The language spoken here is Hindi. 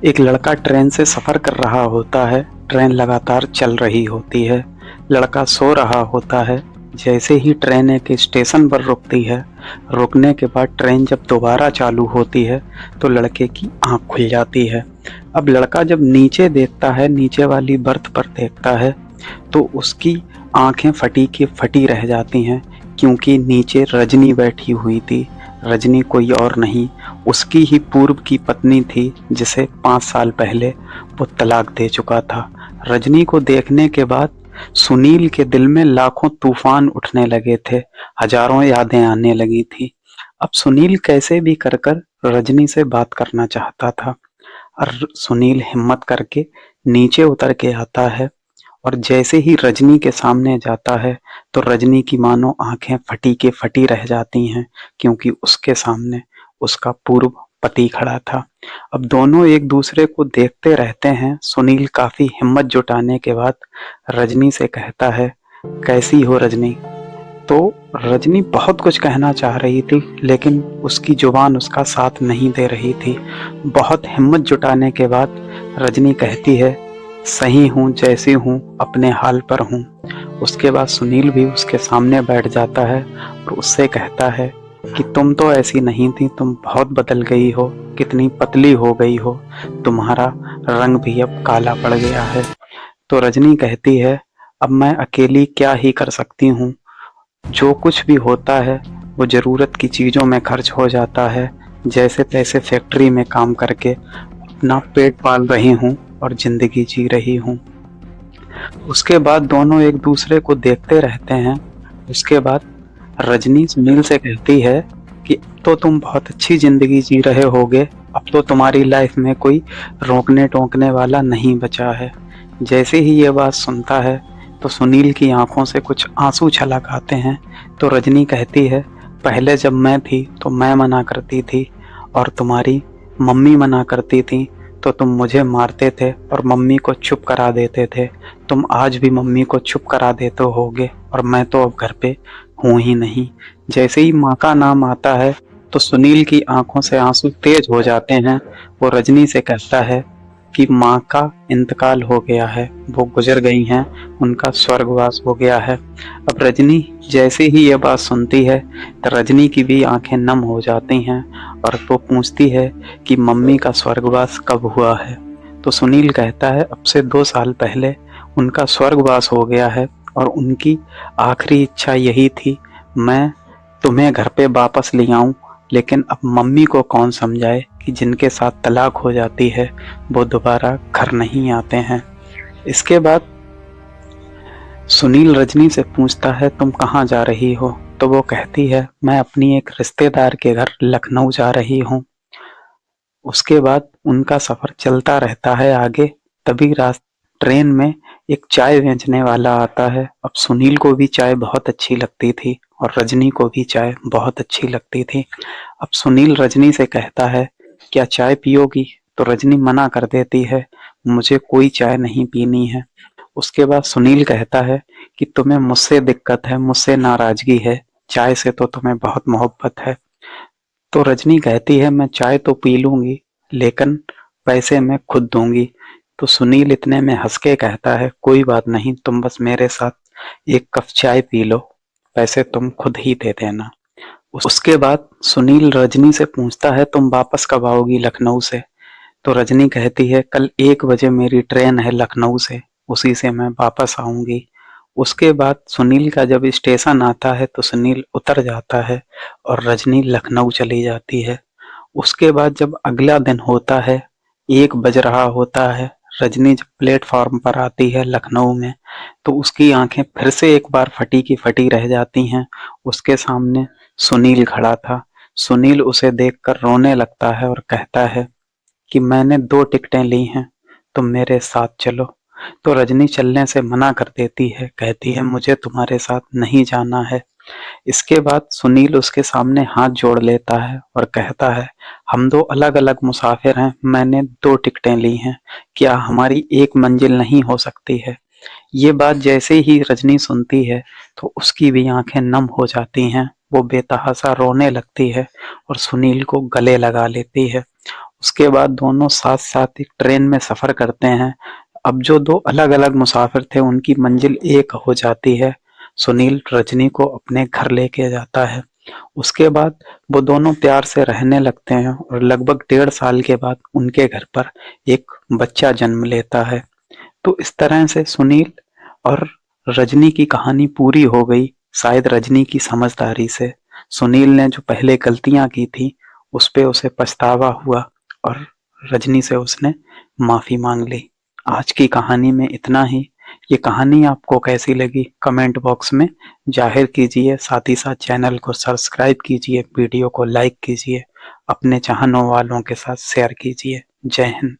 एक लड़का ट्रेन से सफ़र कर रहा होता है। ट्रेन लगातार चल रही होती है। लड़का सो रहा होता है। जैसे ही ट्रेन एक स्टेशन पर रुकती है, रुकने के बाद ट्रेन जब दोबारा चालू होती है तो लड़के की आँख खुल जाती है। अब लड़का जब नीचे देखता है, नीचे वाली बर्थ पर देखता है, तो उसकी आँखें फटी की फटी रह जाती हैं, क्योंकि नीचे रजनी बैठी हुई थी। रजनी कोई और नहीं, उसकी ही पूर्व की पत्नी थी, जिसे 5 साल पहले वो तलाक दे चुका था। रजनी को देखने के बाद सुनील के दिल में लाखों तूफान उठने लगे थे, हजारों यादें आने लगी थी। अब सुनील कैसे भी कर कर रजनी से बात करना चाहता था, और सुनील हिम्मत करके नीचे उतर के आता है। और जैसे ही रजनी के सामने जाता है तो रजनी की मानो आंखें फटी के फटी रह जाती हैं, क्योंकि उसके सामने उसका पूर्व पति खड़ा था। अब दोनों एक दूसरे को देखते रहते हैं। सुनील काफी हिम्मत जुटाने के बाद रजनी से कहता है, कैसी हो रजनी? तो रजनी बहुत कुछ कहना चाह रही थी, लेकिन उसकी जुबान उसका साथ नहीं दे रही थी। बहुत हिम्मत जुटाने के बाद रजनी कहती है, सही हूँ, जैसी हूँ, अपने हाल पर हूँ। उसके बाद सुनील भी उसके सामने बैठ जाता है और उससे कहता है कि तुम तो ऐसी नहीं थी, तुम बहुत बदल गई हो, कितनी पतली हो गई हो, तुम्हारा रंग भी अब काला पड़ गया है। तो रजनी कहती है, अब मैं अकेली क्या ही कर सकती हूँ, जो कुछ भी होता है वो ज़रूरत की चीज़ों में खर्च हो जाता है। जैसे तैसे फैक्ट्री में काम करके अपना पेट पाल रही हूँ और ज़िंदगी जी रही हूँ। उसके बाद दोनों एक दूसरे को देखते रहते हैं। उसके बाद रजनी सुनील से कहती है कि अब तो तुम बहुत अच्छी ज़िंदगी जी रहे होगे, अब तो तुम्हारी लाइफ में कोई रोकने टोकने वाला नहीं बचा है। जैसे ही ये बात सुनता है तो सुनील की आंखों से कुछ आंसू छलक आते हैं। तो रजनी कहती है, पहले जब मैं थी तो मैं मना करती थी और तुम्हारी मम्मी मना करती थी, तो तुम मुझे मारते थे और मम्मी को चुप करा देते थे। तुम आज भी मम्मी को चुप करा देते होगे, और मैं तो अब घर पे हूँ ही नहीं। जैसे ही माँ का नाम आता है तो सुनील की आंखों से आंसू तेज हो जाते हैं। वो रजनी से कहता है कि माँ का इंतकाल हो गया है, वो गुजर गई हैं, उनका स्वर्गवास हो गया है। अब रजनी जैसे ही ये बात सुनती है तो रजनी की भी आंखें नम हो जाती हैं, और वो पूछती है कि मम्मी का स्वर्गवास कब हुआ है? तो सुनील कहता है, अब से 2 साल पहले उनका स्वर्गवास हो गया है, और उनकी आखिरी इच्छा यही थी, मैं तुम्हें घर पे वापस ले आऊं। लेकिन अब मम्मी को कौन समझाए कि जिनके साथ तलाक हो जाती है वो दोबारा घर नहीं आते हैं। इसके बाद सुनील रजनी से पूछता है, तुम कहाँ जा रही हो? तो वो कहती है, मैं अपनी एक रिश्तेदार के घर लखनऊ जा रही हूँ। उसके बाद उनका सफ़र चलता रहता है आगे। तभी ट्रेन में एक चाय बेचने वाला आता है। अब सुनील को भी चाय बहुत अच्छी लगती थी और रजनी को भी चाय बहुत अच्छी लगती थी। अब सुनील रजनी से कहता है, क्या चाय पियोगी? तो रजनी मना कर देती है, मुझे कोई चाय नहीं पीनी है। उसके बाद सुनील कहता है कि तुम्हें मुझसे दिक्कत है, मुझसे नाराज़गी है, चाय से तो तुम्हें बहुत मोहब्बत है। तो रजनी कहती है, मैं चाय तो पी लूंगी, लेकिन पैसे मैं खुद दूंगी। तो सुनील इतने में हंस के कहता है, कोई बात नहीं, तुम बस मेरे साथ एक कप चाय पी लो, पैसे तुम खुद ही दे देना। उसके बाद सुनील रजनी से पूछता है, तुम वापस कब आओगी लखनऊ से? तो रजनी कहती है, कल 1 बजे मेरी ट्रेन है लखनऊ से, उसी से मैं वापस आऊंगी। उसके बाद सुनील का जब स्टेशन आता है तो सुनील उतर जाता है और रजनी लखनऊ चली जाती है। उसके बाद जब अगला दिन होता है, 1 बज रहा होता है, रजनी जब प्लेटफॉर्म पर आती है लखनऊ में, तो उसकी आंखें फिर से एक बार फटी की फटी रह जाती हैं। उसके सामने सुनील खड़ा था। सुनील उसे देखकर रोने लगता है और कहता है कि मैंने 2 टिकटें ली हैं, तुम मेरे साथ चलो। तो रजनी चलने से मना कर देती है, कहती है, मुझे तुम्हारे साथ नहीं जाना है। इसके बाद सुनील उसके सामने हाथ जोड़ लेता है और कहता है, हम 2 अलग-अलग मुसाफिर हैं, मैंने 2 टिकटें ली हैं, क्या हमारी एक मंजिल नहीं हो सकती है? ये बात जैसे ही रजनी सुनती है तो उसकी भी आंखें नम हो जाती हैं। वो बेतहासा रोने लगती है और सुनील को गले लगा लेती है। उसके बाद दोनों साथ-साथ एक ट्रेन में सफ़र करते हैं। अब जो 2 अलग-अलग मुसाफिर थे उनकी मंजिल एक हो जाती है। सुनील रजनी को अपने घर लेके जाता है। उसके बाद वो दोनों प्यार से रहने लगते हैं और लगभग 1.5 साल के बाद उनके घर पर एक बच्चा जन्म लेता है। तो इस तरह से सुनील और रजनी की कहानी पूरी हो गई, शायद रजनी की समझदारी से। सुनील ने जो पहले गलतियां की थी उस पे उसे पछतावा हुआ और रजनी से उसने माफी मांग ली। आज की कहानी में इतना ही। ये कहानी आपको कैसी लगी कमेंट बॉक्स में जाहिर कीजिए। साथ ही साथ चैनल को सब्सक्राइब कीजिए, वीडियो को लाइक कीजिए, अपने चाहने वालों के साथ शेयर कीजिए। जय हिंद।